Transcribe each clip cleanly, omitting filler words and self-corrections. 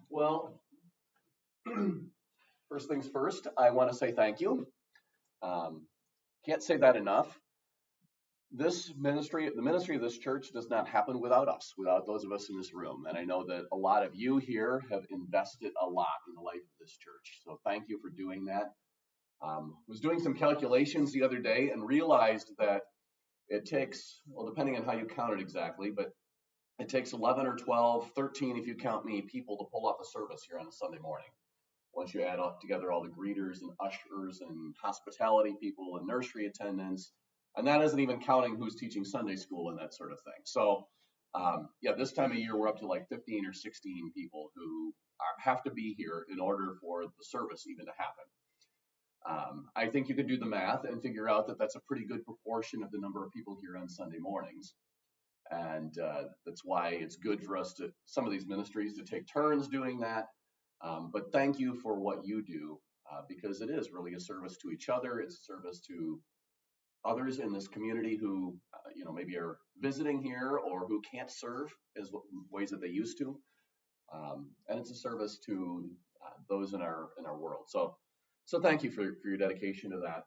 Well, first things first, I want to say thank you. Um, can't say that enough. This ministry, the ministry of this church, does not happen without us, without those of us in this room. And I know that a lot of you here have invested a lot in the life of this church. So thank you for doing that. Was doing some calculations the other day and realized that it takes, well, depending on how you count it exactly, but it takes 11 or 12, 13 if you count me, people to pull off a service here on a Sunday morning. Once you add up together all the greeters and ushers and hospitality people and nursery attendants, and that isn't even counting who's teaching Sunday school and that sort of thing. So, yeah, this time of year we're up to like 15 or 16 people who have to be here in order for the service even to happen. I think you could do the math and figure out that that's a pretty good proportion of the number of people here on Sunday mornings. And that's why it's good for us to, some of these ministries, to take turns doing that. But thank you for what you do, because it is really a service to each other. It's a service to others in this community who, maybe are visiting here or who can't serve as ways that they used to. And it's a service to those in our world. So thank you for your dedication to that.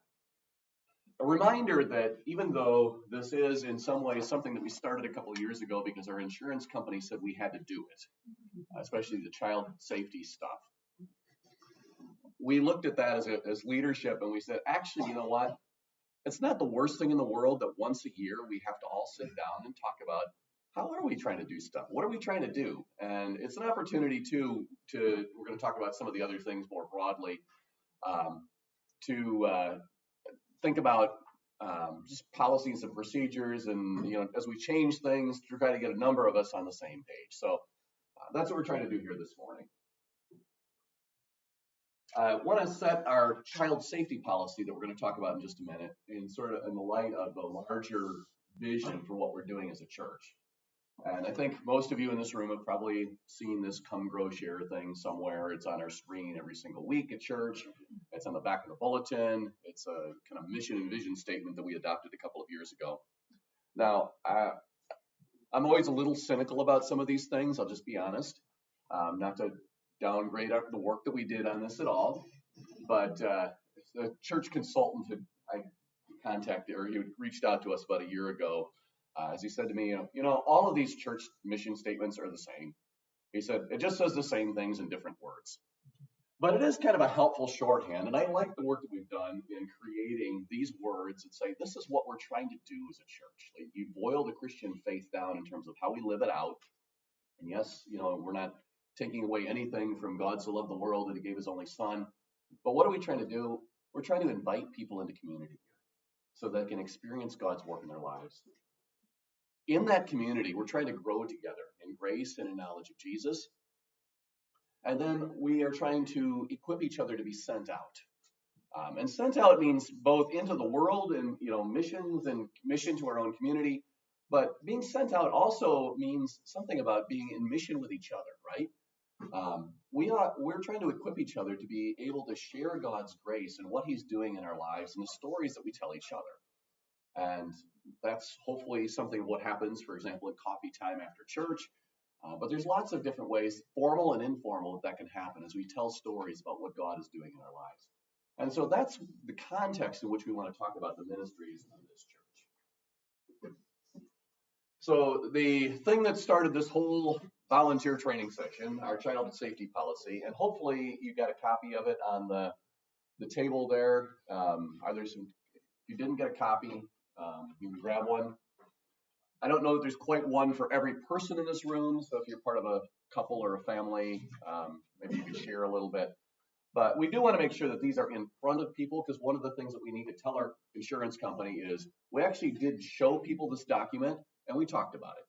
A reminder that even though this is in some ways something that we started a couple of years ago because our insurance company said we had to do it, especially the child safety stuff, we looked at that as leadership and we said, actually, you know what? It's not the worst thing in the world that once a year we have to all sit down and talk about how are we trying to do stuff? What are we trying to do? And it's an opportunity too we're going to talk about some of the other things more broadly, to think about just policies and procedures, and as we change things, to try to get a number of us on the same page. So that's what we're trying to do here this morning. I want to set our child safety policy that we're going to talk about in just a minute, in sort of in the light of the larger vision for what we're doing as a church. And I think most of you in this room have probably seen this Come Grow Share thing somewhere. It's on our screen every single week at church. It's on the back of the bulletin. It's a kind of mission and vision statement that we adopted a couple of years ago. Now, I'm always a little cynical about some of these things. I'll just be honest, not to downgrade the work that we did on this at all. But the church consultant I contacted, or he reached out to us about a year ago. As he said to me, all of these church mission statements are the same. He said, it just says the same things in different words. But it is kind of a helpful shorthand, and I like the work that we've done in creating these words and say, this is what we're trying to do as a church. Like, you boil the Christian faith down in terms of how we live it out. And yes, we're not taking away anything from God so loved the world that he gave his only son. But what are we trying to do? We're trying to invite people into community here so they can experience God's work in their lives. In that community, we're trying to grow together in grace and in knowledge of Jesus. And then we are trying to equip each other to be sent out. And sent out means both into the world and, missions and mission to our own community. But being sent out also means something about being in mission with each other, right? We're trying to equip each other to be able to share God's grace and what he's doing in our lives and the stories that we tell each other. And that's hopefully something of what happens, for example, at coffee time after church. But there's lots of different ways, formal and informal, that can happen as we tell stories about what God is doing in our lives. And so that's the context in which we want to talk about the ministries of this church. So the thing that started this whole volunteer training session, our child safety policy, and hopefully you got a copy of it on the table there. Are there some? If you didn't get a copy, you can grab one. I don't know that there's quite one for every person in this room, so if you're part of a couple or a family, maybe you can share a little bit. But we do want to make sure that these are in front of people, because one of the things that we need to tell our insurance company is we actually did show people this document and we talked about it.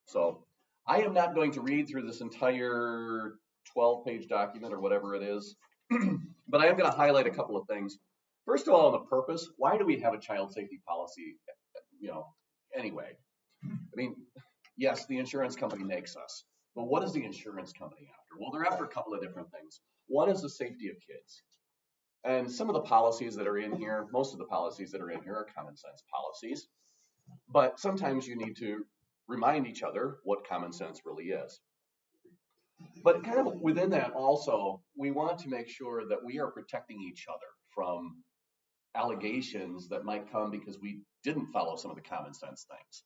So I am not going to read through this entire 12-page document or whatever it is, but I am going to highlight a couple of things. First of all, the purpose. Why do we have a child safety policy, anyway? I mean, yes, the insurance company makes us, but what is the insurance company after? Well, they're after a couple of different things. One is the safety of kids. And some of the policies that are in here, most of the policies that are in here are common sense policies. But sometimes you need to remind each other what common sense really is. But kind of within that also, we want to make sure that we are protecting each other from allegations that might come because we didn't follow some of the common sense things.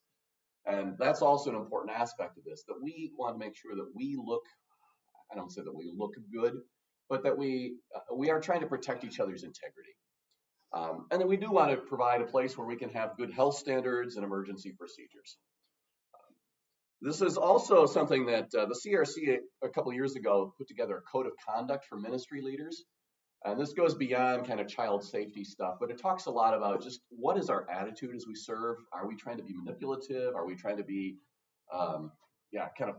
And that's also an important aspect of this, that we want to make sure that we look, I don't say that we look good, but that we are trying to protect each other's integrity. And then we do want to provide a place where we can have good health standards and emergency procedures. This is also something that the CRC a couple years ago put together a code of conduct for ministry leaders. And this goes beyond kind of child safety stuff, but it talks a lot about just what is our attitude as we serve? Are we trying to be manipulative? Are we trying to be, kind of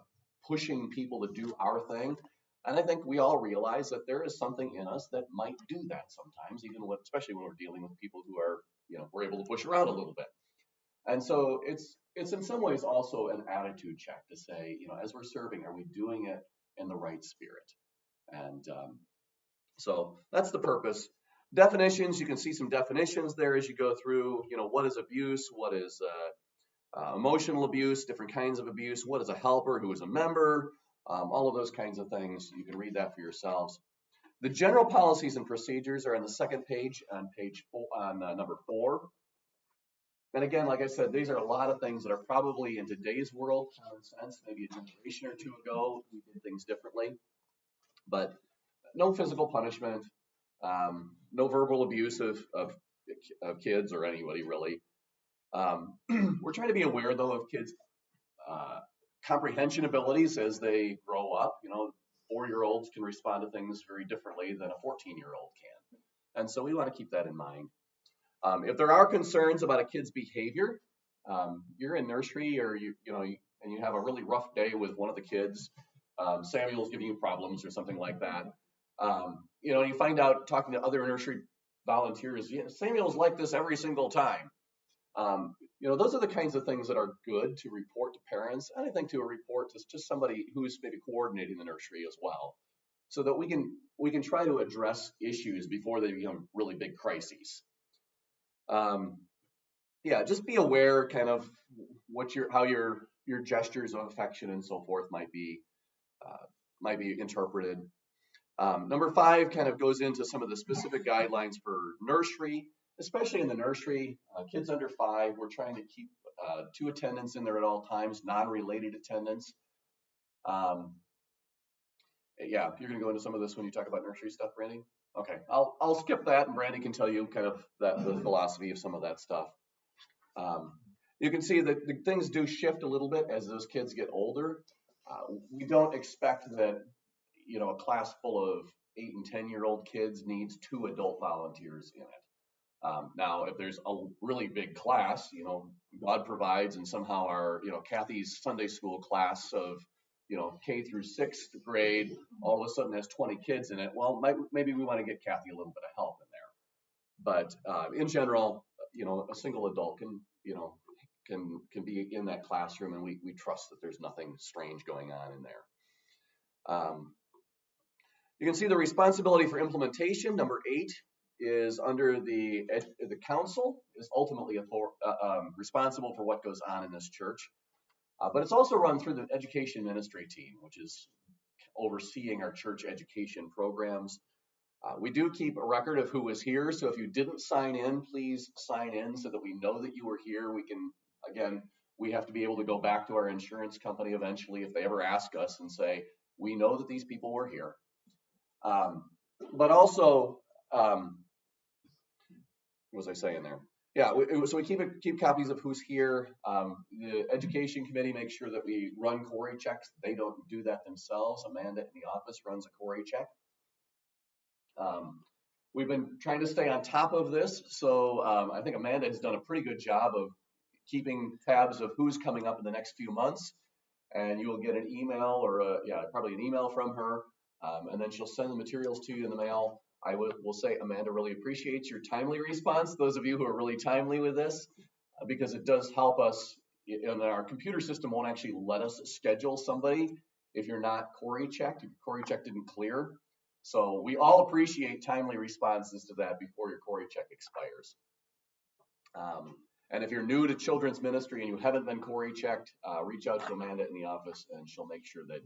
pushing people to do our thing? And I think we all realize that there is something in us that might do that sometimes, especially when we're dealing with people who are, we're able to push around a little bit. And so it's in some ways also an attitude check to say, as we're serving, are we doing it in the right spirit? And so that's the purpose. Definitions, you can see some definitions there as you go through, what is abuse, what is emotional abuse, different kinds of abuse, what is a helper, who is a member, all of those kinds of things. You can read that for yourselves. The general policies and procedures are on the second page on number 4. And again, like I said, these are a lot of things that are probably in today's world common sense. Maybe a generation or two ago, we did things differently. But no physical punishment, no verbal abuse of kids or anybody really. We're trying to be aware, though, of kids' comprehension abilities as they grow up. 4-year-olds can respond to things very differently than a 14-year-old can. And so we want to keep that in mind. If there are concerns about a kid's behavior, you're in nursery or and you have a really rough day with one of the kids, Samuel's giving you problems or something like that. You find out talking to other nursery volunteers, Samuel's like this every single time. Those are the kinds of things that are good to report to parents, and I think to report to just somebody who's maybe coordinating the nursery as well, so that we can try to address issues before they become really big crises. Just be aware kind of how your gestures of affection and so forth might be interpreted. Number 5 kind of goes into some of the specific guidelines for nursery, especially in the nursery. Kids under 5, we're trying to keep 2 attendants in there at all times, non-related attendants. You're going to go into some of this when you talk about nursery stuff, Brandy? Okay, I'll skip that, and Brandy can tell you kind of the philosophy of some of that stuff. You can see that the things do shift a little bit as those kids get older. We don't expect that a class full of 8 and 10-year-old kids needs 2 adult volunteers in it. Now, if there's a really big class, God provides, and somehow our, Kathy's Sunday school class of, K through 6th grade, all of a sudden has 20 kids in it. Well, maybe we want to get Kathy a little bit of help in there. But in general, a single adult can be in that classroom, and we trust that there's nothing strange going on in there. You can see the responsibility for implementation. Number 8 is under the council, is ultimately responsible for what goes on in this church. But it's also run through the education ministry team, which is overseeing our church education programs. We do keep a record of who was here. So if you didn't sign in, please sign in so that we know that you were here. We have to be able to go back to our insurance company eventually if they ever ask us and say, we know that these people were here. But also, what was I saying there? So we keep copies of who's here. The education committee makes sure that we run Corey checks. They don't do that themselves. Amanda in the office runs a Corey check. We've been trying to stay on top of this. So I think Amanda has done a pretty good job of keeping tabs of who's coming up in the next few months. And you will get an email or probably an email from her. And then she'll send the materials to you in the mail. I will say Amanda really appreciates your timely response, those of you who are really timely with this, because it does help us. And our computer system won't actually let us schedule somebody if you're not Corey checked, if your Corey check didn't clear. So we all appreciate timely responses to that before your Corey check expires. And if you're new to children's ministry and you haven't been Corey checked, reach out to Amanda in the office and she'll make sure that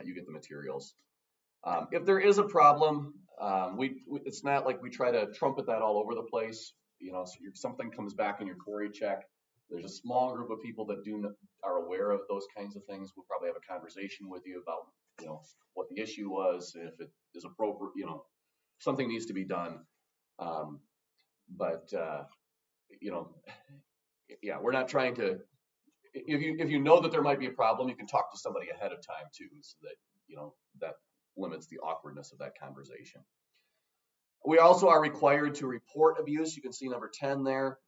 you get the materials. If there is a problem, it's not like we try to trumpet that all over the place. So if something comes back in your query check, there's a small group of people that are aware of those kinds of things. We'll probably have a conversation with you about, what the issue was, if it is appropriate, something needs to be done. But yeah, we're not trying to. If you know that there might be a problem, you can talk to somebody ahead of time too, so that that limits the awkwardness of that conversation. We also are required to report abuse. You can see number 10 there.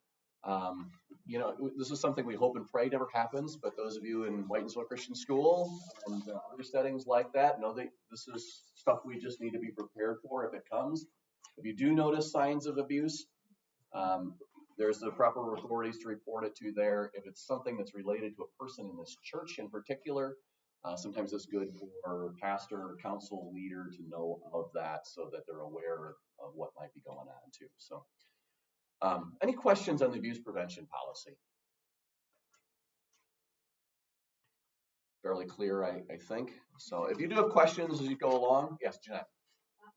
This is something we hope and pray never happens, but those of you in Whitensville Christian School and other settings like that know that this is stuff we just need to be prepared for if it comes. If you do notice signs of abuse, there's the proper authorities to report it to there. If it's something that's related to a person in this church in particular, sometimes it's good for pastor or council leader to know of that so that they're aware of what might be going on too. So any questions on the abuse prevention policy? Fairly clear, I think. So if you do have questions as you go along, yes, Jeanette.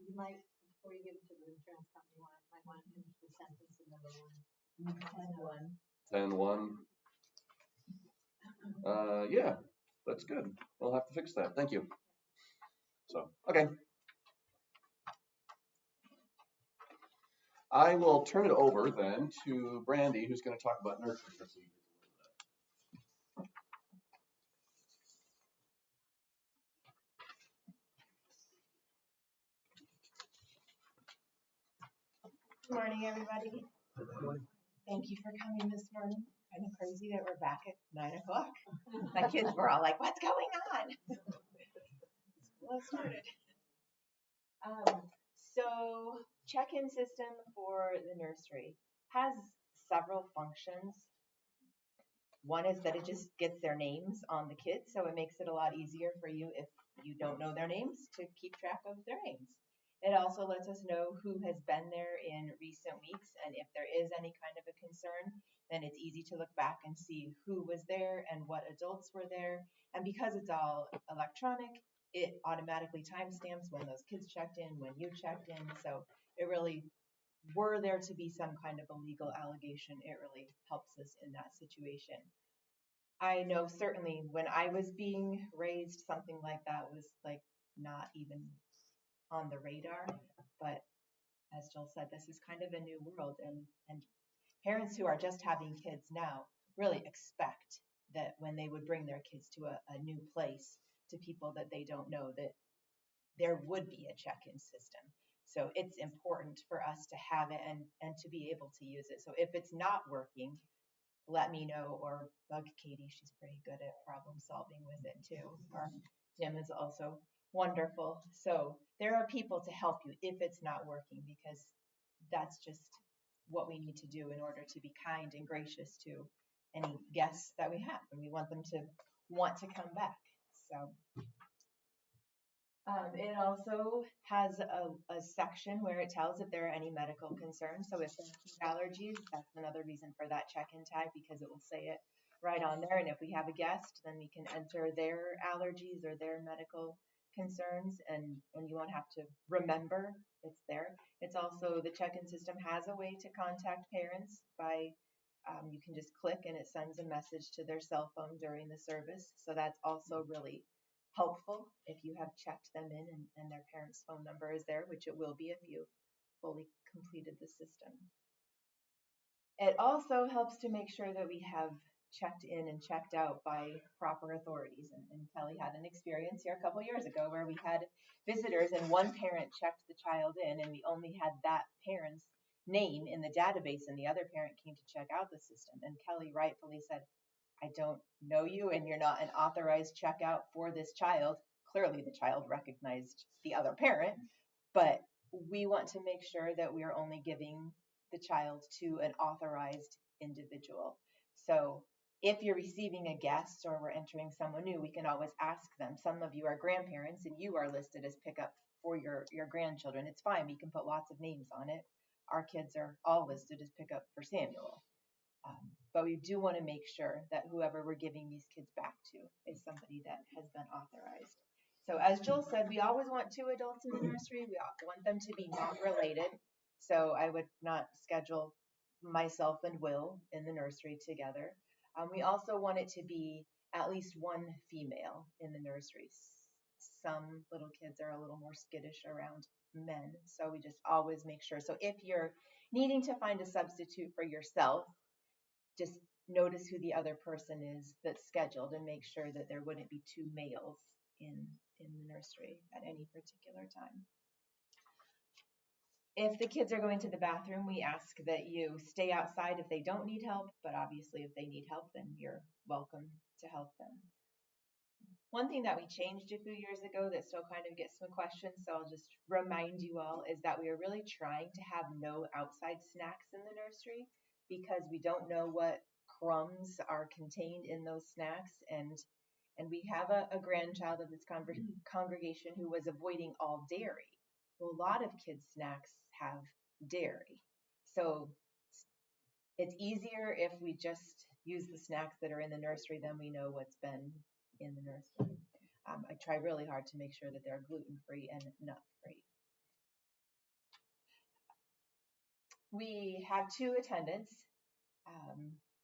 You might, before you get into the insurance company, might want to finish the sentence in number 1. 10-1. Yeah, that's good. We'll have to fix that. Thank you. So, okay. I will turn it over then to Brandy, who's going to talk about nursery procedures. Good morning, everybody. Thank you for coming this morning. Kind of crazy that we're back at 9 o'clock. My kids were all like, "What's going on?" Well started. So check-in system for the nursery has several functions. One is that it just gets their names on the kids, so it makes it a lot easier for you if you don't know their names to keep track of their names. It also lets us know who has been there in recent weeks, and if there is any kind of a concern, then it's easy to look back and see who was there and what adults were there. And because it's all electronic, it automatically timestamps when those kids checked in, when you checked in. So it really, were there to be some kind of a legal allegation, it really helps us in that situation. I know certainly when I was being raised, something like that was like not even on the radar, but as Jill said, this is kind of a new world, and parents who are just having kids now really expect that when they would bring their kids to a new place, to people that they don't know, that there would be a check-in system. So it's important for us to have it and to be able to use it. So if it's not working, let me know, or bug Katie. She's pretty good at problem solving with it too. Or Jim is also wonderful. So there are people to help you if it's not working, because that's just what we need to do in order to be kind and gracious to any guests that we have, and we want them to want to come back. So it also has a section where it tells if there are any medical concerns. So if there's allergies, that's another reason for that check-in tag, because it will say it right on there. And if we have a guest, then we can enter their allergies or their medical concerns, and you won't have to remember it's there. It's also, the check-in system has a way to contact parents by, you can just click and it sends a message to their cell phone during the service. So that's also really helpful if you have checked them in and their parents' phone number is there, which it will be if you fully completed the system. It also helps to make sure that we have checked in and checked out by proper authorities. And Kelly had an experience here a couple years ago where we had visitors and one parent checked the child in, and we only had that parent's name in the database, and the other parent came to check out the system. And Kelly rightfully said, "I don't know you, and you're not an authorized checkout for this child." Clearly the child recognized the other parent, but we want to make sure that we are only giving the child to an authorized individual. So if you're receiving a guest or we're entering someone new, we can always ask them. Some of you are grandparents and you are listed as pickup for your grandchildren. It's fine. We can put lots of names on it. Our kids are all listed as pickup for Samuel. But we do want to make sure that whoever we're giving these kids back to is somebody that has been authorized. So as Joel said, we always want 2 adults in the nursery. We want them to be not related. So I would not schedule myself and Will in the nursery together. We also want it to be at least 1 female in the nursery. Some little kids are a little more skittish around men, so we just always make sure. So if you're needing to find a substitute for yourself, just notice who the other person is that's scheduled and make sure that there wouldn't be 2 males in the nursery at any particular time. If the kids are going to the bathroom, we ask that you stay outside if they don't need help, but obviously if they need help, then you're welcome to help them. One thing that we changed a few years ago that still kind of gets some questions, so I'll just remind you all, is that we are really trying to have no outside snacks in the nursery because we don't know what crumbs are contained in those snacks. And we have a grandchild of this congregation who was avoiding all dairy. Well, a lot of kids' snacks have dairy. So it's easier if we just use the snacks that are in the nursery, then we know what's been in the nursery. I try really hard to make sure that they're gluten-free and nut-free. We have 2 attendants.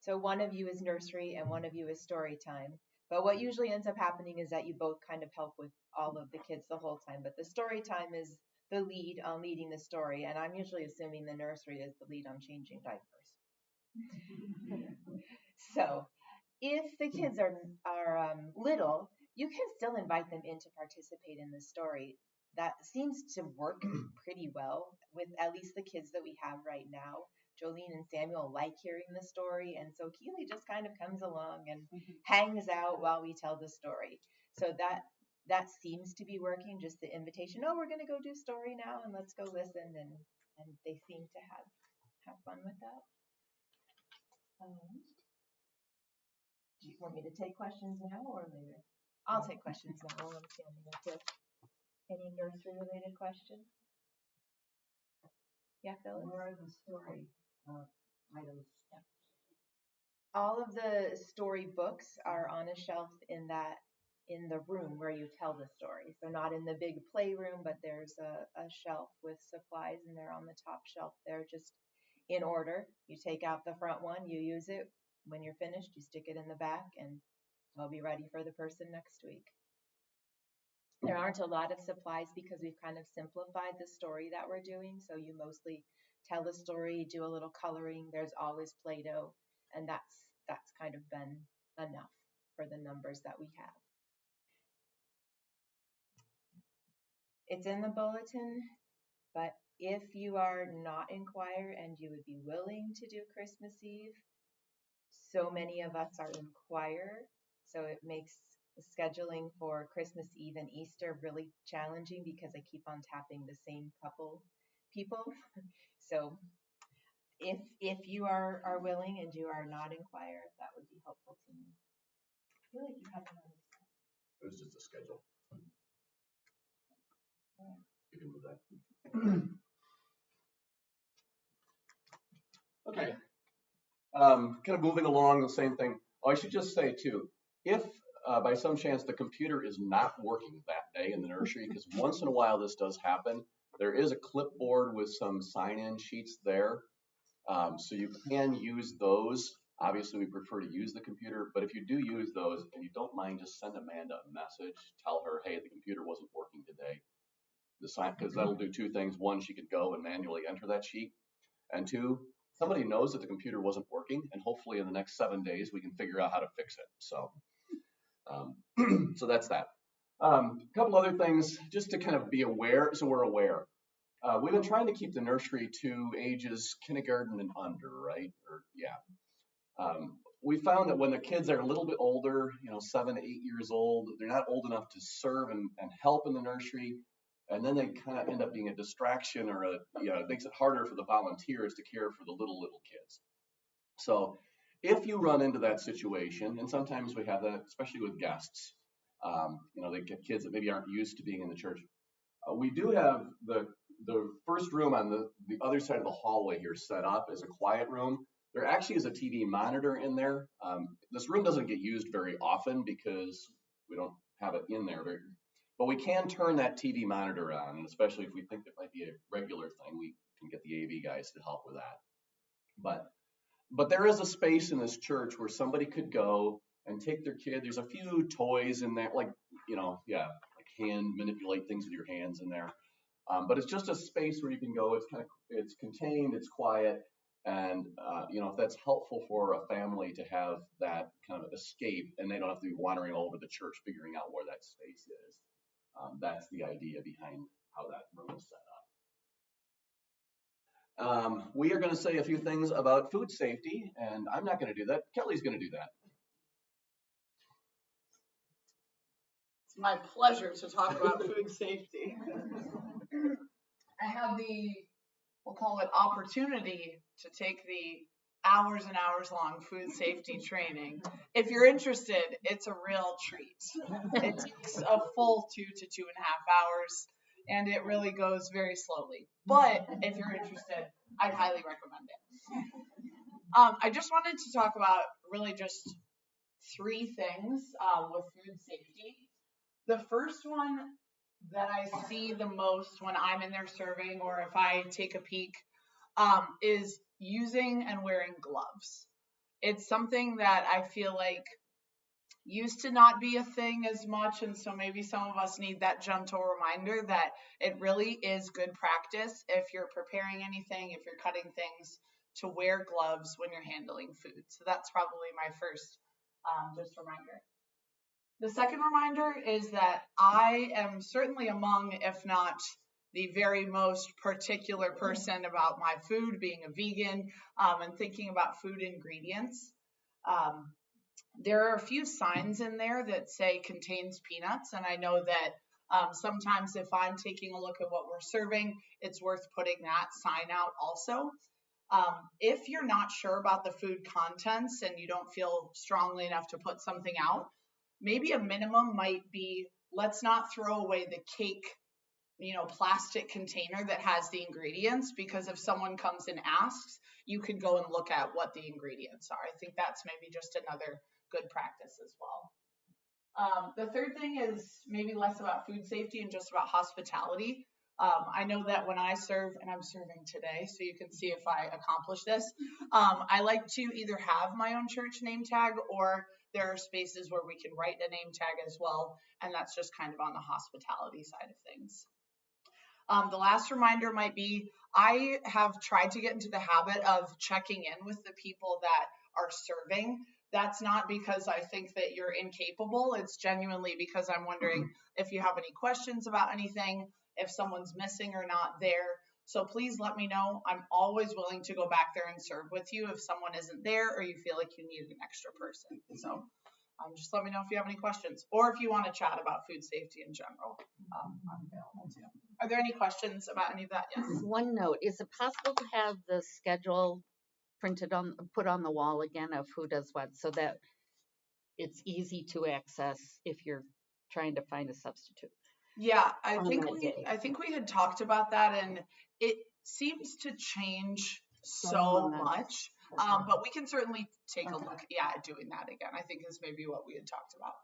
So one of you is nursery and one of you is story time. But what usually ends up happening is that you both kind of help with all of the kids the whole time. But the story time is the lead on leading the story, and I'm usually assuming the nursery is the lead on changing diapers. So if the kids are little, you can still invite them in to participate in the story. That seems to work pretty well with at least the kids that we have right now. Jolene and Samuel like hearing the story, and so Keely just kind of comes along and hangs out while we tell the story. So that seems to be working, just the invitation, oh, we're going to go do story now, and let's go listen, and they seem to have fun with that. Do you want me to take questions now or later? I'll take questions now while I'm standing up here. Any nursery-related questions? Yeah, Phyllis? Where are the story items? Yeah. All of the story books are on a shelf in the room where you tell the story. So not in the big playroom, but there's a shelf with supplies, and they're on the top shelf there, just in order. You take out the front one, you use it. When you're finished, you stick it in the back, and it'll be ready for the person next week. There aren't a lot of supplies because we've kind of simplified the story that we're doing. So you mostly tell the story, do a little coloring. There's always Play-Doh, and that's kind of been enough for the numbers that we have. It's in the bulletin, but if you are not in choir and you would be willing to do Christmas Eve, so many of us are in choir, so it makes scheduling for Christmas Eve and Easter really challenging because I keep on tapping the same couple people. So if you are willing and you are not in choir, that would be helpful to me. I feel like you have another. It was just a schedule. You can move that. Okay. Kind of moving along the same thing. Oh, I should just say too, if by some chance the computer is not working that day in the nursery, because once in a while this does happen, there is a clipboard with some sign-in sheets there. So you can use those. Obviously, we prefer to use the computer, but if you do use those and you don't mind, just send Amanda a message. Tell her, hey, the computer wasn't working today. Because that'll do 2 things. 1, she could go and manually enter that sheet. And 2, somebody knows that the computer wasn't working, and hopefully in the next 7 days, we can figure out how to fix it. So, so that's that. A couple other things just to kind of be aware, so we're aware. We've been trying to keep the nursery to ages kindergarten and under, right? We found that when the kids are a little bit older, 7 to 8 years old, they're not old enough to serve and help in the nursery. And then they kind of end up being a distraction, or it makes it harder for the volunteers to care for the little kids. So if you run into that situation, and sometimes we have that, especially with guests, they get kids that maybe aren't used to being in the church. We do have the first room on the other side of the hallway here set up as a quiet room. There actually is a TV monitor in there. This room doesn't get used very often because we don't have it in there. But we can turn that TV monitor on, and especially if we think it might be a regular thing, we can get the AV guys to help with that. But there is a space in this church where somebody could go and take their kid. There's a few toys in there, like like hand manipulate things with your hands in there. But it's just a space where you can go. It's contained, it's quiet, and if that's helpful for a family to have that kind of escape, and they don't have to be wandering all over the church figuring out where that space is. That's the idea behind how that room is set up. We are going to say a few things about food safety, and I'm not going to do that. Kelly's going to do that. It's my pleasure to talk about food safety. I have we'll call it opportunity to take the hours and hours long food safety training. If you're interested, it's a real treat. It takes a full 2 to 2.5 hours, and it really goes very slowly. But if you're interested, I'd highly recommend it. I just wanted to talk about really just 3 things with food safety. The first one that I see the most when I'm in there serving, or if I take a peek, is using and wearing gloves. It's something that I feel like used to not be a thing as much, and so maybe some of us need that gentle reminder that it really is good practice if you're preparing anything, if you're cutting things, to wear gloves when you're handling food. So that's probably my first just reminder. The second reminder is that I am certainly among, if not the very most particular person about my food, being a vegan, and thinking about food ingredients. There are a few signs in there that say contains peanuts, and I know that sometimes if I'm taking a look at what we're serving, it's worth putting that sign out also. If you're not sure about the food contents and you don't feel strongly enough to put something out, maybe a minimum might be, let's not throw away the cake, plastic container that has the ingredients, because if someone comes and asks, you can go and look at what the ingredients are. I think that's maybe just another good practice as well. The third thing is maybe less about food safety and just about hospitality. I know that when I serve, and I'm serving today, so you can see if I accomplish this, I like to either have my own church name tag, or there are spaces where we can write a name tag as well, and that's just kind of on the hospitality side of things. The last reminder might be, I have tried to get into the habit of checking in with the people that are serving. That's not because I think that you're incapable. It's genuinely because I'm wondering if you have any questions about anything, if someone's missing or not there. So please let me know. I'm always willing to go back there and serve with you if someone isn't there or you feel like you need an extra person. So just let me know if you have any questions, or if you want to chat about food safety in general. I'm available too. Are there any questions about any of that? Yes. One note, is it possible to have the schedule put on the wall again of who does what, so that it's easy to access if you're trying to find a substitute? Yeah, I think we had talked about that, and it seems to change so much. But we can certainly take a look at doing that again. I think is maybe what we had talked about.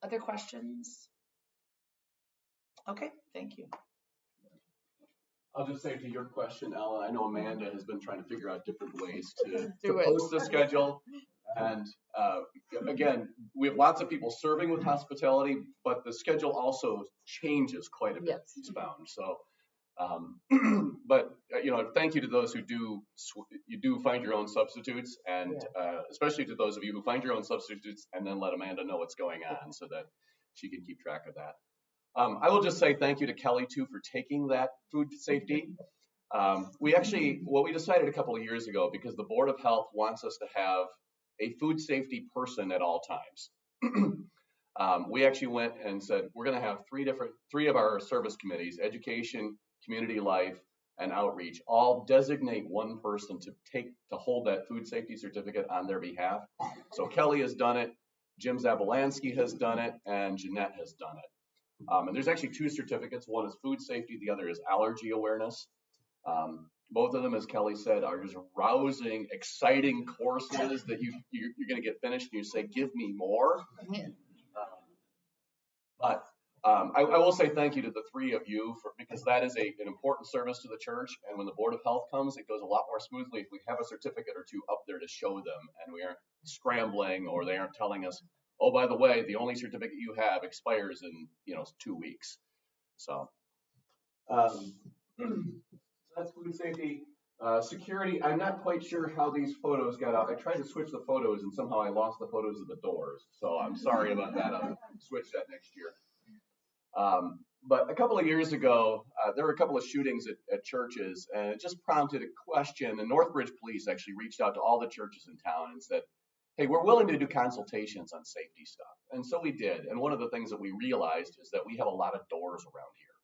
Other questions? Okay, thank you. I'll just say to your question, Ellen, I know Amanda has been trying to figure out different ways to post the schedule. And again, we have lots of people serving with hospitality, but the schedule also changes quite a bit, he's found. So, but thank you to those who do find your own substitutes, and especially to those of you who find your own substitutes and then let Amanda know what's going on so that she can keep track of that. I will just say thank you to Kelly too for taking that food safety. What we decided a couple of years ago, because the Board of Health wants us to have a food safety person at all times. We actually went and said, we're going to have three of our service committees, education, community life, and outreach, all designate one person to hold that food safety certificate on their behalf. So Kelly has done it, Jim Zabalansky has done it, and Jeanette has done it. And there's actually 2 certificates. One is food safety, the other is allergy awareness. Both of them, as Kelly said, are just rousing, exciting courses that you're going to get finished and you say, give me more. But I will say thank you to the three of you because that is an important service to the church. And when the Board of Health comes, it goes a lot more smoothly if we have a certificate or two up there to show them, and we aren't scrambling or they aren't telling us, oh, by the way, the only certificate you have expires in 2 weeks. So that's food safety. Security, I'm not quite sure how these photos got out. I tried to switch the photos and somehow I lost the photos of the doors. So I'm sorry about that. I'll switch that next year. But a couple of years ago, there were a couple of shootings at churches, and it just prompted a question. And Northbridge Police actually reached out to all the churches in town and said, hey, we're willing to do consultations on safety stuff. And so we did. And one of the things that we realized is that we have a lot of doors around here.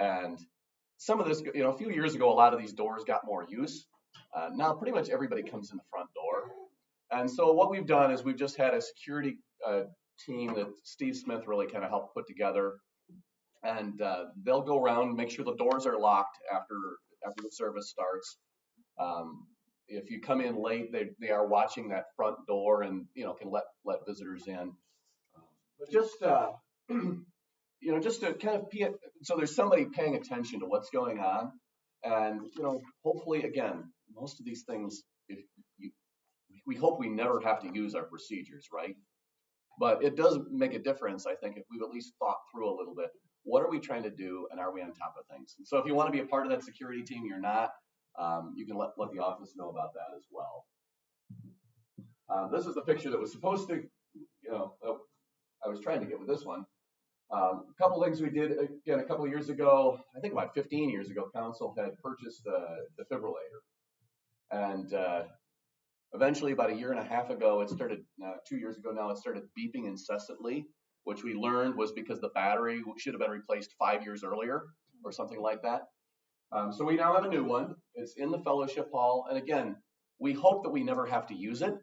And some of this, a few years ago, a lot of these doors got more use. Now pretty much everybody comes in the front door. And so what we've done is we've just had a security team that Steve Smith really kind of helped put together. And they'll go around and make sure the doors are locked after the service starts. If you come in late, they are watching that front door and can let visitors in. But just just to kind of so there's somebody paying attention to what's going on, and hopefully again most of these things we hope we never have to use our procedures, right? But it does make a difference, I think, if we've at least thought through a little bit. What are we trying to do, and are we on top of things? And so if you want to be a part of that security team, you're not, you can let the office know about that as well. This is the picture that was supposed to, I was trying to get with this one. A couple things we did, again, a couple of years ago, I think about 15 years ago, Council had purchased a defibrillator. And eventually, about a year and a half ago, it started, 2 years ago now, it started beeping incessantly, which we learned was because the battery should have been replaced 5 years earlier or something like that. So we now have a new one. It's in the fellowship hall. And again, we hope that we never have to use it,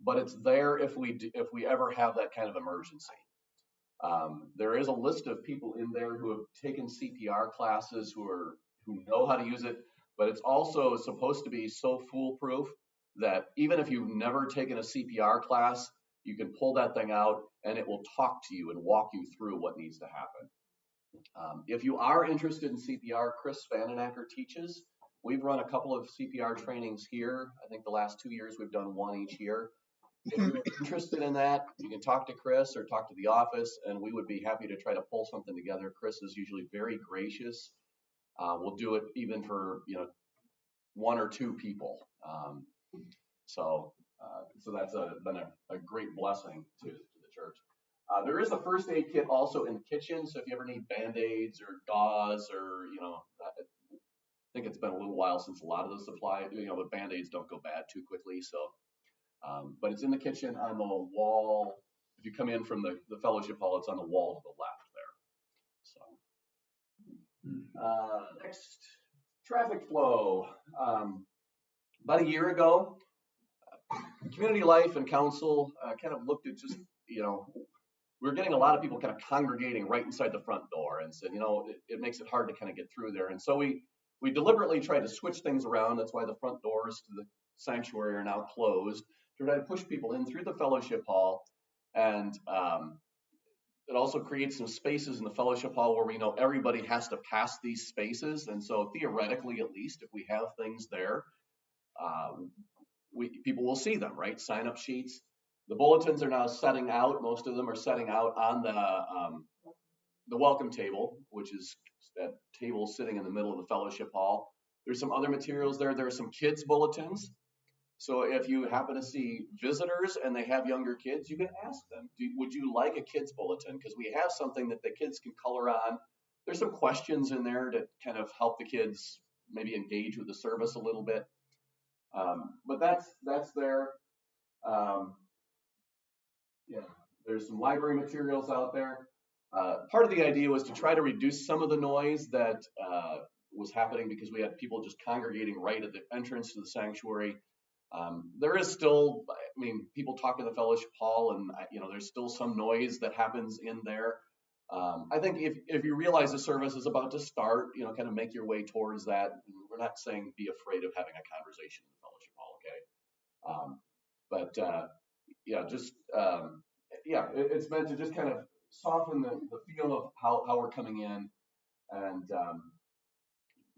but it's there if we ever have that kind of emergency. There is a list of people in there who have taken CPR classes who know how to use it, but it's also supposed to be so foolproof that even if you've never taken a CPR class, you can pull that thing out and it will talk to you and walk you through what needs to happen. If you are interested in CPR, Chris Vandenacker teaches. We've run a couple of CPR trainings here. I think the last 2 years we've done one each year. If you're interested in that, you can talk to Chris or talk to the office, and we would be happy to try to pull something together. Chris is usually very gracious. We'll do it even for 1 or 2 people. So that's been a great blessing to the church. There is a first aid kit also in the kitchen, so if you ever need Band-Aids or gauze or, I think it's been a little while since a lot of the supply, the Band-Aids don't go bad too quickly, so, but it's in the kitchen on the wall. If you come in from the fellowship hall, it's on the wall to the left there. So, next, traffic flow. About a year ago, Community Life and Council kind of looked at just, we were getting a lot of people kind of congregating right inside the front door and said, it makes it hard to kind of get through there. And so we deliberately tried to switch things around. That's why the front doors to the sanctuary are now closed, to try to push people in through the fellowship hall. And it also creates some spaces in the fellowship hall where we know everybody has to pass these spaces. And so theoretically, at least, if we have things there, people will see them, right? Sign-up sheets. The bulletins are now setting out. Most of them are setting out on the welcome table, which is that table sitting in the middle of the fellowship hall. There's some other materials there. There are some kids' bulletins. So if you happen to see visitors and they have younger kids, you can ask them, would you like a kids' bulletin? Because we have something that the kids can color on. There's some questions in there to kind of help the kids maybe engage with the service a little bit. But that's there. There's some library materials out there. Part of the idea was to try to reduce some of the noise that was happening because we had people just congregating right at the entrance to the sanctuary. There is still, people talk in the fellowship hall, and there's still some noise that happens in there. I think if you realize the service is about to start, kind of make your way towards that. We're not saying be afraid of having a conversation in the fellowship hall, okay? It's meant to just kind of soften the feel of how we're coming in and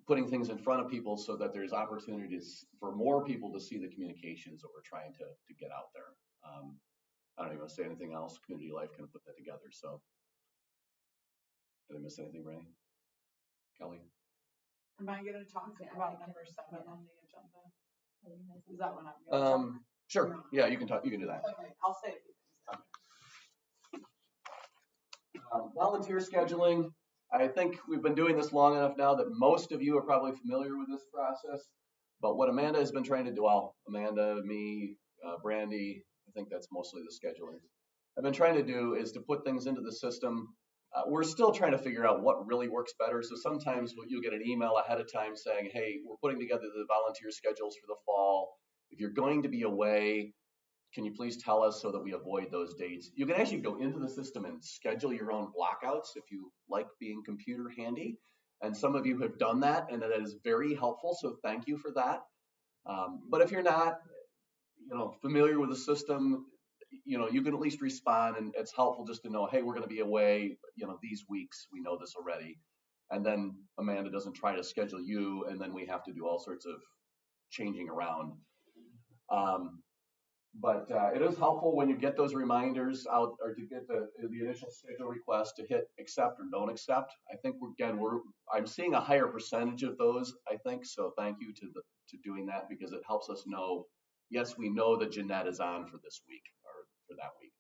putting things in front of people so that there's opportunities for more people to see the communications that we're trying to get out there. I don't even want to say anything else. Community Life kind of put that together. So, did I miss anything, Ray? Kelly? Am I going to talk about number 7 on the agenda? Is that what I'm going to talk? Sure. Yeah, you can talk. You can do that. Okay, I'll say a few things. Volunteer scheduling. I think we've been doing this long enough now that most of you are probably familiar with this process. But what Amanda has been trying to do, well, Amanda, me, Brandy, I think that's mostly the scheduling. I've been trying to do is to put things into the system. We're still trying to figure out what really works better. So sometimes you'll get an email ahead of time saying, hey, we're putting together the volunteer schedules for the fall. If you're going to be away, can you please tell us so that we avoid those dates? You can actually go into the system and schedule your own blockouts if you like being computer handy. And some of you have done that, and that is very helpful. So thank you for that. But if you're not, familiar with the system, you can at least respond, and it's helpful just to know, hey, we're going to be away, these weeks. We know this already. And then Amanda doesn't try to schedule you, and then we have to do all sorts of changing around. But it is helpful when you get those reminders out, or to get the initial schedule request to hit accept or don't accept. I think I'm seeing a higher percentage of those, I think. So thank you to doing that, because it helps us know, yes, we know that Jeanette is on for this week or for that week.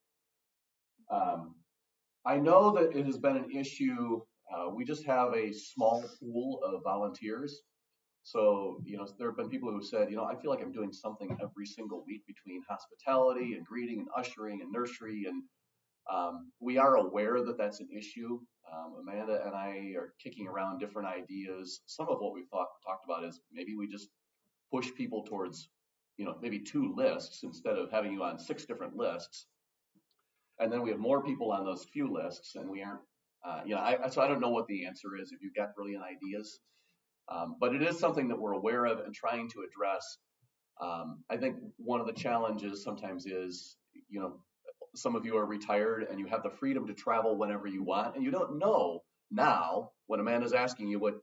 I know that it has been an issue. We just have a small pool of volunteers. So, there have been people who said, I feel like I'm doing something every single week between hospitality and greeting and ushering and nursery. And we are aware that that's an issue. Amanda and I are kicking around different ideas. Some of what we've talked about is maybe we just push people towards, maybe 2 lists instead of having you on 6 different lists. And then we have more people on those few lists, and we aren't, so I don't know what the answer is if you've got brilliant ideas. But it is something that we're aware of and trying to address. I think one of the challenges sometimes is, some of you are retired and you have the freedom to travel whenever you want, and you don't know now when Amanda's asking you what,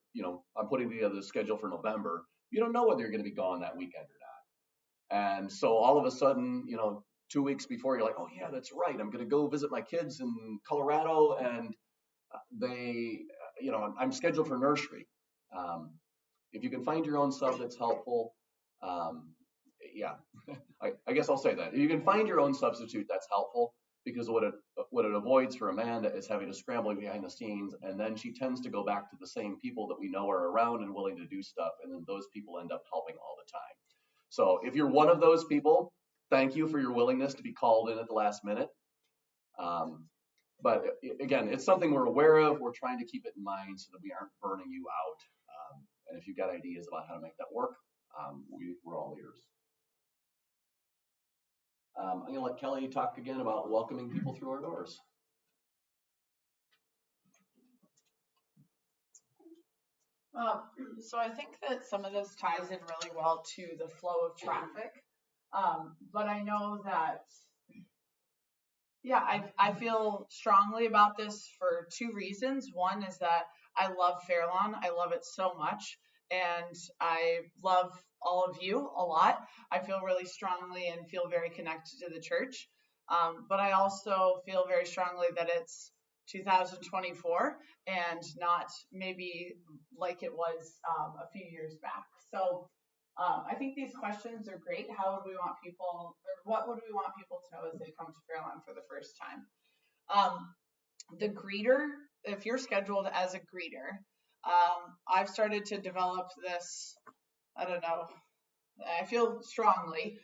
I'm putting together the schedule for November, you don't know whether you're going to be gone that weekend or not. And so all of a sudden, 2 weeks before, you're like, oh yeah, that's right, I'm going to go visit my kids in Colorado, and I'm scheduled for nursery. If you can find your own sub that's helpful, yeah, I guess I'll say that. If you can find your own substitute, that's helpful, because what it avoids for Amanda is having to scramble behind the scenes, and then she tends to go back to the same people that we know are around and willing to do stuff, and then those people end up helping all the time. So if you're one of those people, thank you for your willingness to be called in at the last minute. But again, it's something we're aware of. We're trying to keep it in mind so that we aren't burning you out. And if you've got ideas about how to make that work, we're all ears. I'm going to let Kelly talk again about welcoming people through our doors. So I think that some of this ties in really well to the flow of traffic. But I know that, I feel strongly about this for 2 reasons. One is that I love Fairlawn. I love it so much. And I love all of you a lot. I feel really strongly and feel very connected to the church. But I also feel very strongly that it's 2024 and not maybe like it was a few years back. So I think these questions are great. How would we want people, or what would we want people to know as they come to Fairlawn for the first time? The greeter, if you're scheduled as a greeter, I've started to develop this, I don't know, I feel strongly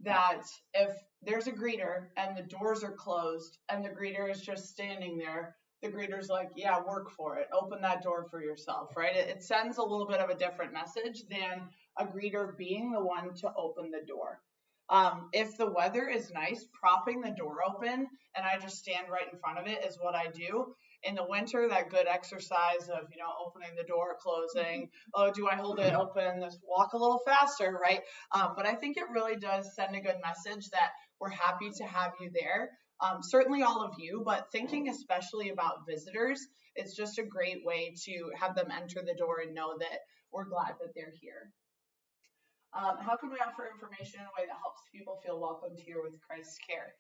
that if there's a greeter and the doors are closed and the greeter is just standing there, the greeter's like, yeah, work for it. Open that door for yourself, right? It sends a little bit of a different message than a greeter being the one to open the door. If the weather is nice, propping the door open and I just stand right in front of it is what I do. In the winter, that good exercise of, opening the door, closing, oh, do I hold it open? Let's walk a little faster, right? But I think it really does send a good message that we're happy to have you there. certainly all of you, but thinking especially about visitors, it's just a great way to have them enter the door and know that we're glad that they're here. How can we offer information in a way that helps people feel welcomed here with Christ's care?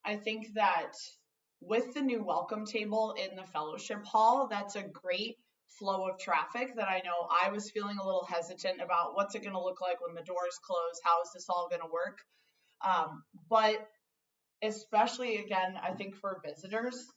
I think that with the new welcome table in the fellowship hall, that's a great flow of traffic that I know I was feeling a little hesitant about. What's it going to look like when the doors close? How is this all going to work? But especially, again, I think for visitors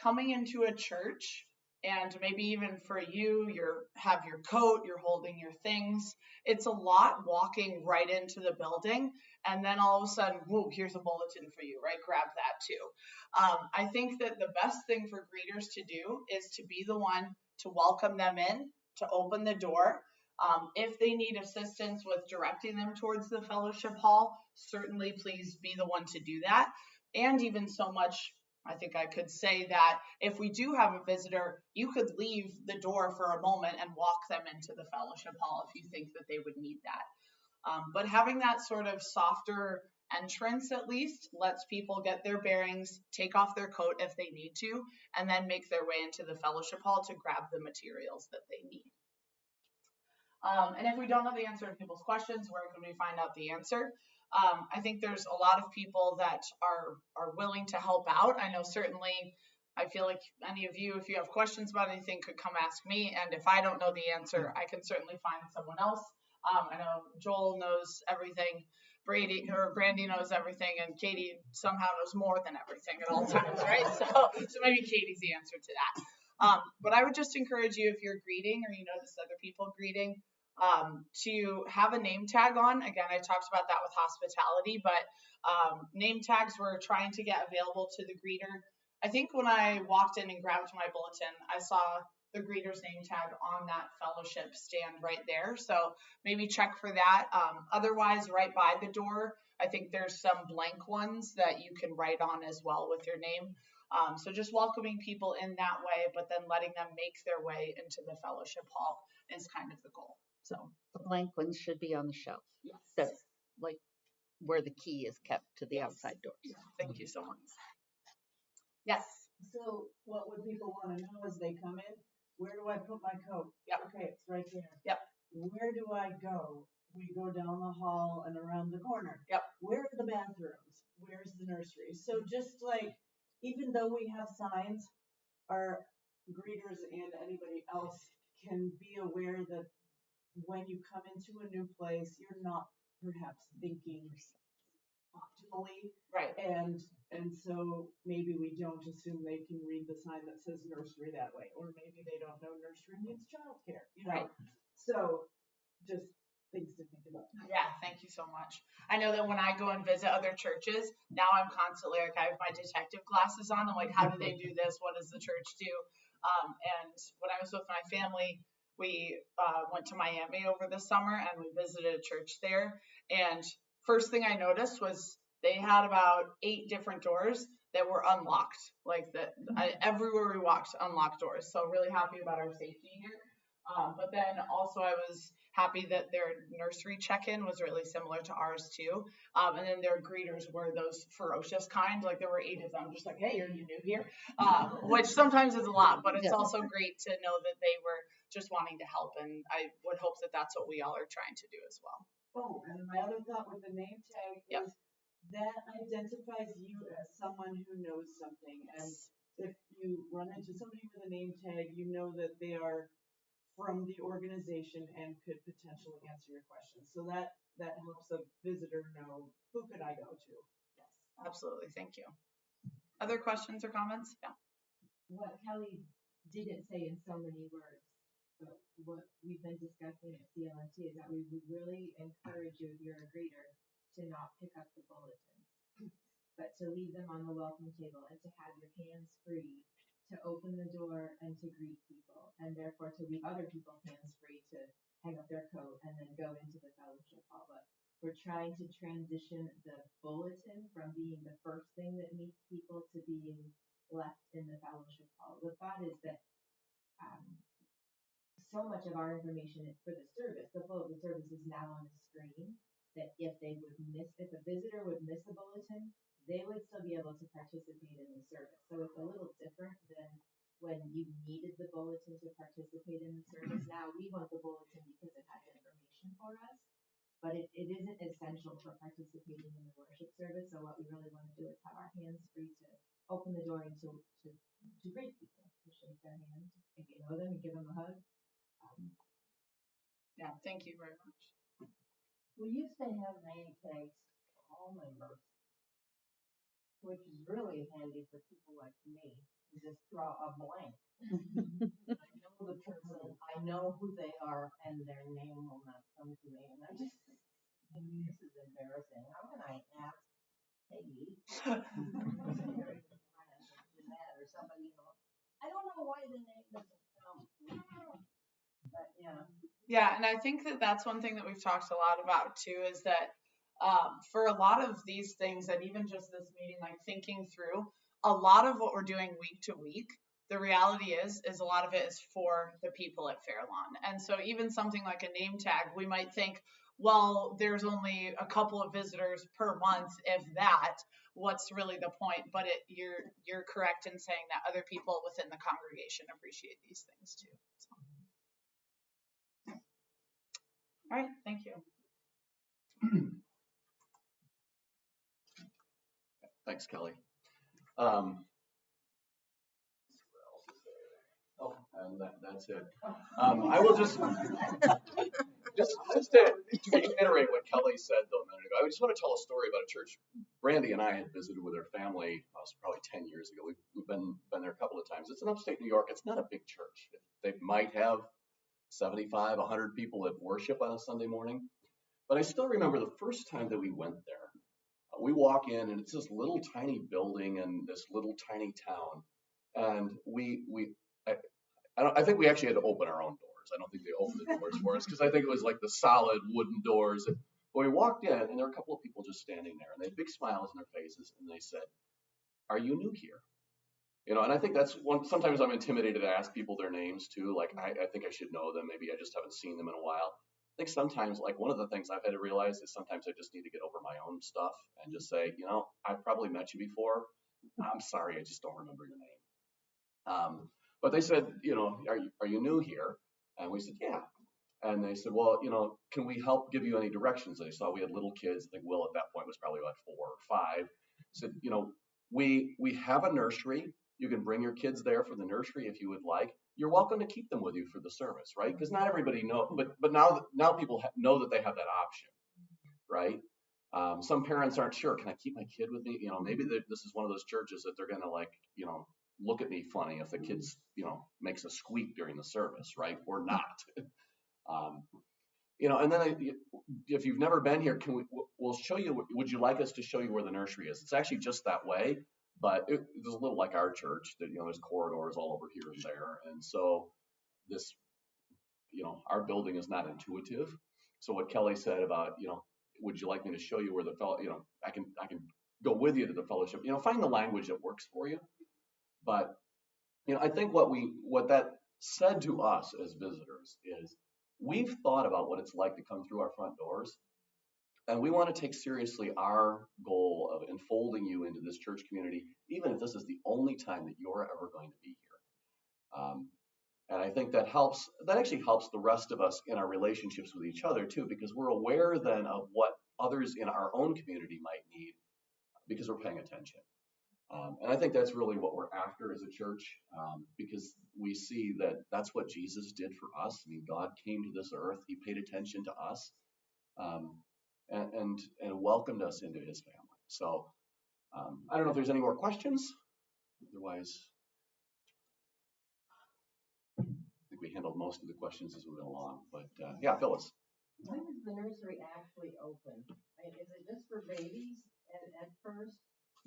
coming into a church, and maybe even for you, have your coat, you're holding your things. It's a lot walking right into the building, and then all of a sudden, whoa, here's a bulletin for you, right? Grab that too. I think that the best thing for greeters to do is to be the one to welcome them in, to open the door. If they need assistance with directing them towards the fellowship hall, certainly please be the one to do that. And even so much, I think I could say that if we do have a visitor, you could leave the door for a moment and walk them into the fellowship hall if you think that they would need that. But having that sort of softer entrance at least lets people get their bearings, take off their coat if they need to, and then make their way into the fellowship hall to grab the materials that they need. And if we don't know the answer to people's questions, where can we find out the answer? I think there's a lot of people that are willing to help out. I know certainly, I feel like any of you, if you have questions about anything, could come ask me. And if I don't know the answer, I can certainly find someone else. I know Joel knows everything, Brandy knows everything, and Katie somehow knows more than everything at all times, right? So maybe Katie's the answer to that. But I would just encourage you, if you're greeting or you notice other people greeting, to have a name tag on. Again, I talked about that with hospitality, but name tags we're trying to get available to the greeter. I think when I walked in and grabbed my bulletin, I saw the greeter's name tag on that fellowship stand right there. So maybe check for that. Otherwise, right by the door, I think there's some blank ones that you can write on as well with your name. So just welcoming people in that way, but then letting them make their way into the fellowship hall is kind of the goal. So the blank ones should be on the shelf. Yes. That's like where the key is kept to the Yes. outside doors. Yeah. Thank you so much. Yes. So what would people want to know as they come in? Where do I put my coat? Yep. Okay, it's right there. Yep. Where do I go? We go down the hall and around the corner. Yep. Where are the bathrooms? Where's the nursery? So just like, even though we have signs, our greeters and anybody else can be aware that when you come into a new place, you're not perhaps thinking optimally. Right. And so maybe we don't assume they can read the sign that says nursery that way, or maybe they don't know nursery means childcare, you know. Right. So just things to think about. Yeah, thank you so much. I know that when I go and visit other churches, now I'm constantly like, I have my detective glasses on. I'm like, how do they do this? What does the church do? And when I was with my family, we went to Miami over the summer and we visited a church there. And first thing I noticed was they had about 8 different doors that were unlocked. Like everywhere we walked, unlocked doors. So really happy about our safety here. But then also I was happy that their nursery check-in was really similar to ours too. And then their greeters were those ferocious kind. Like there were 8 of them, just like, hey, are you new here? Which sometimes is a lot, but it's also great to know that they were just wanting to help. And I would hope that that's what we all are trying to do as well. Oh, and my other thought with the name tag Yep. is that identifies you as someone who knows something. And if you run into somebody with a name tag, you know that they are from the organization and could potentially answer your questions. So that helps a visitor know, who could I go to? Yes, absolutely. Thank you. Other questions or comments? Yeah. What Kelly didn't say in so many words, but what we've been discussing at CLMT is that we would really encourage you, if you're a greeter, to not pick up the bulletins, but to leave them on the welcome table and to have your hands free to open the door and to greet people, and therefore to leave other people's hands free to hang up their coat and then go into the fellowship hall. But we're trying to transition the bulletin from being the first thing that meets people to being left in the fellowship hall. The thought is that so much of our information for the service, the flow of the service is now on the screen, that if a visitor would miss a bulletin, they would still be able to participate in the service. So it's a little different than when you needed the bulletin to participate in the service. Now we want the bulletin because it has information for us, but it isn't essential for participating in the worship service. So what we really want to do is have our hands free to open the door and to greet people, to shake their hand if you know them and give them a hug. Yeah, thank you very much. We used to have name tags for all members, which is really handy for people like me. You just draw a blank. I know the person, I know who they are, and their name will not come to me. And I'm just thinking, this is embarrassing. How can I ask Peggy? Or somebody, I don't know why the name doesn't come. But yeah. Yeah, and I think that that's one thing that we've talked a lot about too, is that for a lot of these things, and even just this meeting, like thinking through a lot of what we're doing week to week, the reality is a lot of it is for the people at Fairlawn. And so even something like a name tag, we might think, well, there's only a couple of visitors per month, if that. What's really the point? But you're correct in saying that other people within the congregation appreciate these things too. So. All right, thank you. Thanks, Kelly. And that's it. I will just to reiterate what Kelly said though a minute ago. I just want to tell a story about a church. Brandy and I had visited with her family. It was probably 10 years ago. We've been there a couple of times. It's in upstate New York. It's not a big church. They might have 75, 100 people that worship on a Sunday morning. But I still remember the first time that we went there. We walk in and it's this little tiny building in this little tiny town, and I think we actually had to open our own doors. I don't think they opened the doors for us because I think it was like the solid wooden doors. But we walked in and there were a couple of people just standing there, and they had big smiles on their faces, and they said, "Are you new here?" And I think that's one. Sometimes I'm intimidated to ask people their names too. Like I think I should know them. Maybe I just haven't seen them in a while. I think sometimes, like one of the things I've had to realize is sometimes I just need to get over my own stuff and just say, I've probably met you before. I'm sorry, I just don't remember your name. But they said, are you new here? And we said, yeah. And they said, well, can we help give you any directions? They saw we had little kids. I think Will at that point was probably about 4 or 5. Said, we have a nursery. You can bring your kids there for the nursery if you would like. You're welcome to keep them with you for the service, right? Because not everybody knows, but now people know that they have that option, right? Some parents aren't sure. Can I keep my kid with me? Maybe this is one of those churches that they're gonna look at me funny if the kids makes a squeak during the service, right? Or not. And then if you've never been here, we'll show you. Would you like us to show you where the nursery is? It's actually just that way. But it's a little like our church that, there's corridors all over here and there. And so this, our building is not intuitive. So what Kelly said about, would you like me to show you where the fellow, I can go with you to the fellowship, find the language that works for you. But, I think what that said to us as visitors is we've thought about what it's like to come through our front doors. And we want to take seriously our goal of enfolding you into this church community, even if this is the only time that you're ever going to be here. And I think that actually helps the rest of us in our relationships with each other too, because we're aware then of what others in our own community might need because we're paying attention. And I think that's really what we're after as a church, because we see that that's what Jesus did for us. I mean, God came to this earth. He paid attention to us. And welcomed us into his family. So I don't know if there's any more questions. Otherwise, I think we handled most of the questions as we went along. But yeah, Phyllis. When is the nursery actually open? Is it just for babies at first?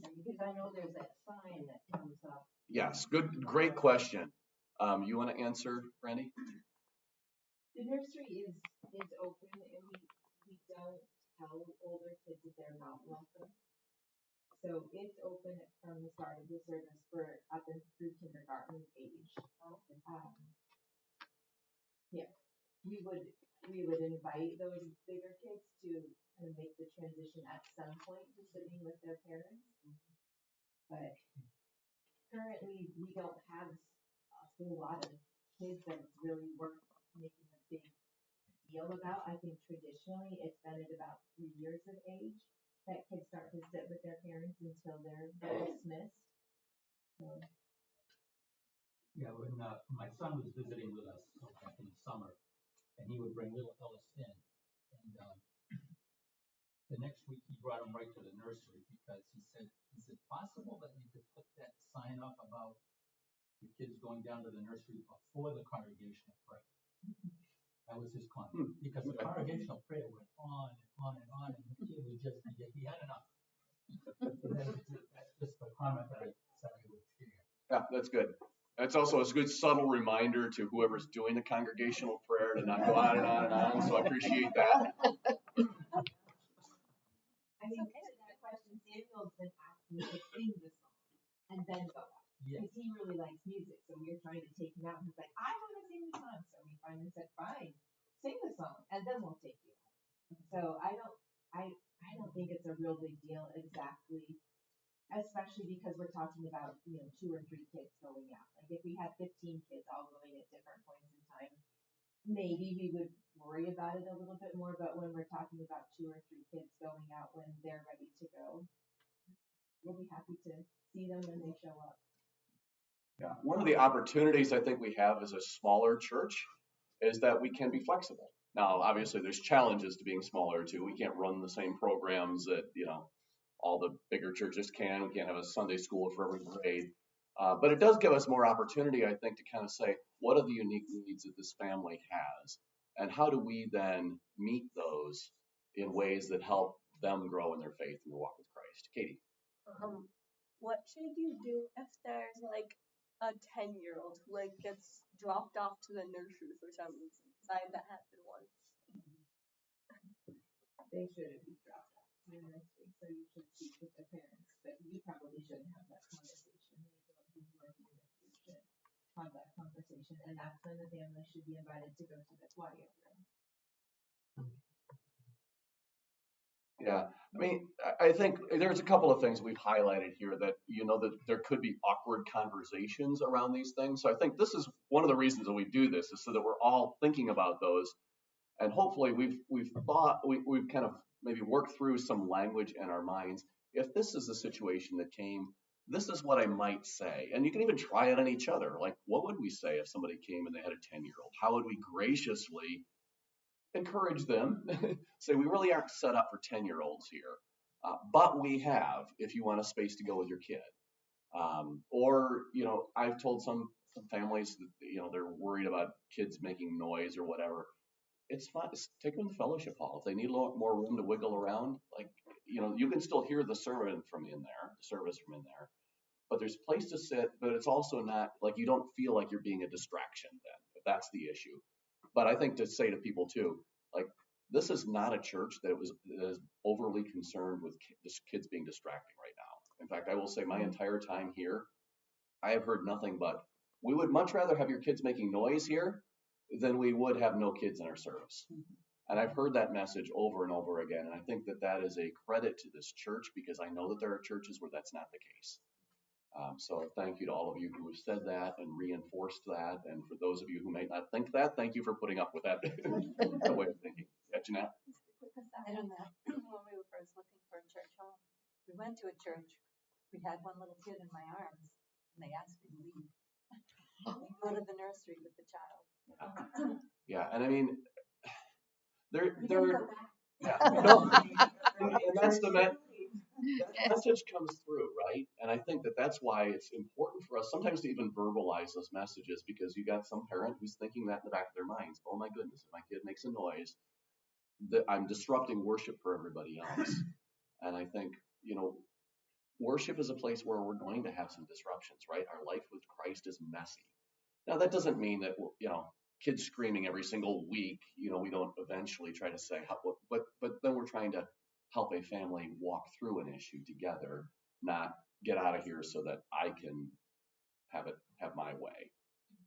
Because I know there's that sign that comes up. Yes, great question. You want to answer, Brandy? The nursery is open, and we don't tell older kids that they're not welcome. So it's open from the start of the service for up and through kindergarten age. Yeah, we would, we would invite those bigger kids to kind of make the transition at some point to sitting with their parents. But currently, we don't have a whole lot of kids that it's really worth making a big deal about. I think traditionally it's been at about 3 years of age that kids start to sit with their parents until they're dismissed. So, Yeah, when my son was visiting with us back in the summer, and he would bring little Ellis in, and the next week he brought him right to the nursery because he said, "Is it possible that you could put that sign up about the kids going down to the nursery before the congregational prayer?" That was his comment, because the congregational prayer went on and on and on, and the kid was just, he had enough. That's just a comment that I said I would share. Yeah, that's good. That's also a good subtle reminder to whoever's doing the congregational prayer to not go on and on and on. So I appreciate that. I mean, to that question, Samuel's been asking me to sing the song and then go out. Because he really likes music, so we were trying to take him out. He's like, I want to sing the song. So we finally said, fine, sing the song, and then we'll take you out. So I don't think it's a real big deal exactly, especially because we're talking about, 2 or 3 kids going out. Like if we had 15 kids all going at different points in time, maybe we would worry about it a little bit more. But when we're talking about 2 or 3 kids going out when they're ready to go, we'll be happy to see them when they show up. Yeah. One of the opportunities I think we have as a smaller church is that we can be flexible. Now, obviously, there's challenges to being smaller too. We can't run the same programs that all the bigger churches can. We can't have a Sunday school for every grade. But it does give us more opportunity, I think, to kind of say, what are the unique needs that this family has? And how do we then meet those in ways that help them grow in their faith and their walk with Christ? Katie. What should you do if there's like a 10-year-old who gets dropped off to the nursery for some reason? Because I had that happen once. They shouldn't be dropped off to the nursery, so you should speak with the parents. But you probably shouldn't have that conversation. The adult who's working with you should have that conversation, and that's when the family should be invited to go to the quiet room. Yeah, I mean, I think there's a couple of things we've highlighted here that, that there could be awkward conversations around these things. So I think this is one of the reasons that we do this, is so that we're all thinking about those. And hopefully we've kind of maybe worked through some language in our minds. If this is a situation that came, this is what I might say. And you can even try it on each other. Like, what would we say if somebody came and they had a 10-year-old? How would we graciously encourage them? Say, we really aren't set up for 10-year-olds here, but we have, if you want a space to go with your kid. Or, I've told some families that, they're worried about kids making noise or whatever. It's fine. Take them to the fellowship hall. If they need a little more room to wiggle around, you can still hear the service from in there, but there's a place to sit, but it's also not you don't feel like you're being a distraction then, if that's the issue. But I think to say to people too, this is not a church that is overly concerned with kids being distracting right now. In fact, I will say my entire time here, I have heard nothing but, we would much rather have your kids making noise here than we would have no kids in our service. And I've heard that message over and over again. And I think that that is a credit to this church, because I know that there are churches where that's not the case. So thank you to all of you who have said that and reinforced that. And for those of you who may not think that, thank you for putting up with that way of thinking. Yeah, Jeanette? Just a quick aside on that. When we were first looking for a church home, we went to a church. We had one little kid in my arms, and they asked me to leave and go to the nursery with the child. Yeah, and I mean, We didn't go back. And that's that message comes through, right? And I think that that's why it's important for us sometimes to even verbalize those messages, because you got some parent who's thinking that in the back of their minds. Oh my goodness, if my kid makes a noise, that I'm disrupting worship for everybody else. And I think, worship is a place where we're going to have some disruptions, right? Our life with Christ is messy. Now, that doesn't mean that, kids screaming every single week, we don't eventually try to say, but then we're trying to help a family walk through an issue together, not get out of here so that I can have my way.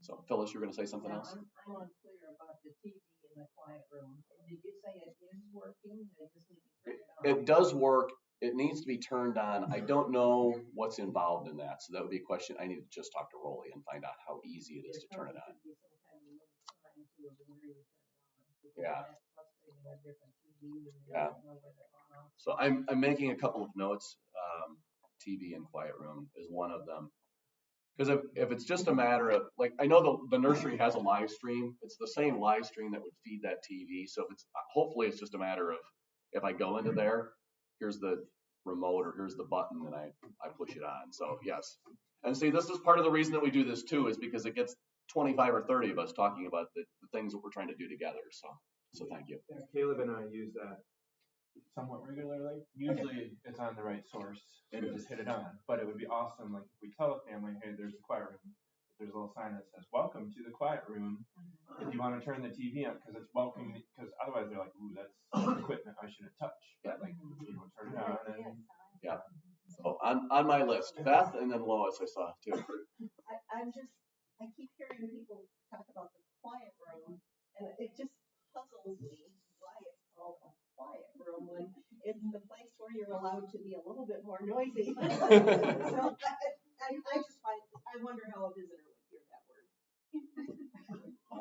So, Phyllis, you're going to say something else? I'm unclear about the TV and the the quiet room. Did you say it is working? They just need to turn it on? It does work. It needs to be turned on. I don't know what's involved in that, so that would be a question. I need to just talk to Rolly and find out how easy it is to turn it on. There probably should be some kind of little sign to where you turn it on. Because Yeah. that's frustrating with different TVs and you Yeah. don't know whether on or off. So I'm making a couple of notes. TV and quiet room is one of them. Because if it's just a matter of, like, I know the nursery has a live stream. It's the same live stream that would feed that TV. So if it's, hopefully it's just a matter of, if I go into there, here's the remote or here's the button and I push it on. So yes. And see, this is part of the reason that we do this too, is because it gets 25 or 30 of us talking about the things that we're trying to do together. So thank you. Yeah, Caleb and I use that somewhat regularly. Usually it's on the right source and just hit it on. But it would be awesome, like if we tell a family, hey, there's the quiet room. There's a little sign that says, welcome to the quiet room. If you want to turn the TV on, because it's welcome, because otherwise they're like, ooh, that's equipment I shouldn't touch. But like, you know, turn it on. And, yeah. So on my list, Beth and then Lois I saw too. I keep hearing people talk about the quiet room, and it just puzzles me why it's called a quiet room when it's the place where you're allowed to be a little bit more noisy. So I wonder how a visitor would hear that word.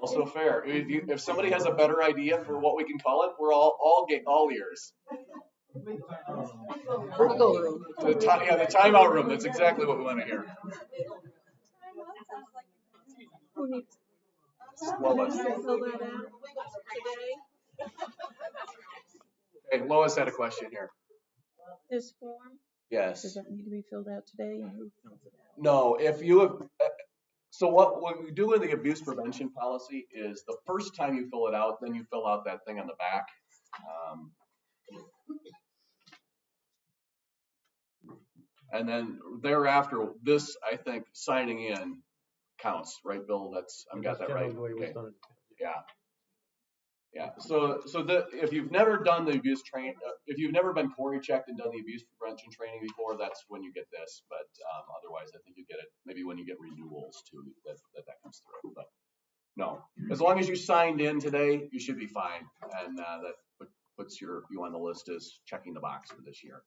Also fair. If somebody has a better idea for what we can call it, we're all ears. Wiggle room. The timeout room. That's exactly what we want to hear. Who needs Lois. to fill that out today? Hey, Lois had a question here. This form, Yes. does that need to be filled out today? No, if you have, so what we do in the abuse prevention policy is the first time you fill it out, then you fill out that thing on the back. And then thereafter, this, I think, signing in counts, right, Bill? I've got that right. Okay. Yeah. Yeah. So if you've never done the abuse training, if you've never been Corey checked and done the abuse prevention training before, that's when you get this. But otherwise, I think you get it maybe when you get renewals too, that comes through. But no, as long as you signed in today, you should be fine, and that puts you on the list as checking the box for this year.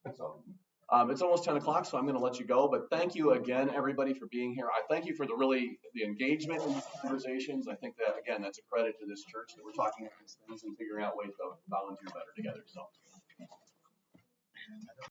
That's all. It's almost 10 o'clock, so I'm going to let you go. But thank you again, everybody, for being here. I thank you for the engagement in these conversations. I think that, again, that's a credit to this church that we're talking about these things and figuring out ways to volunteer better together. So.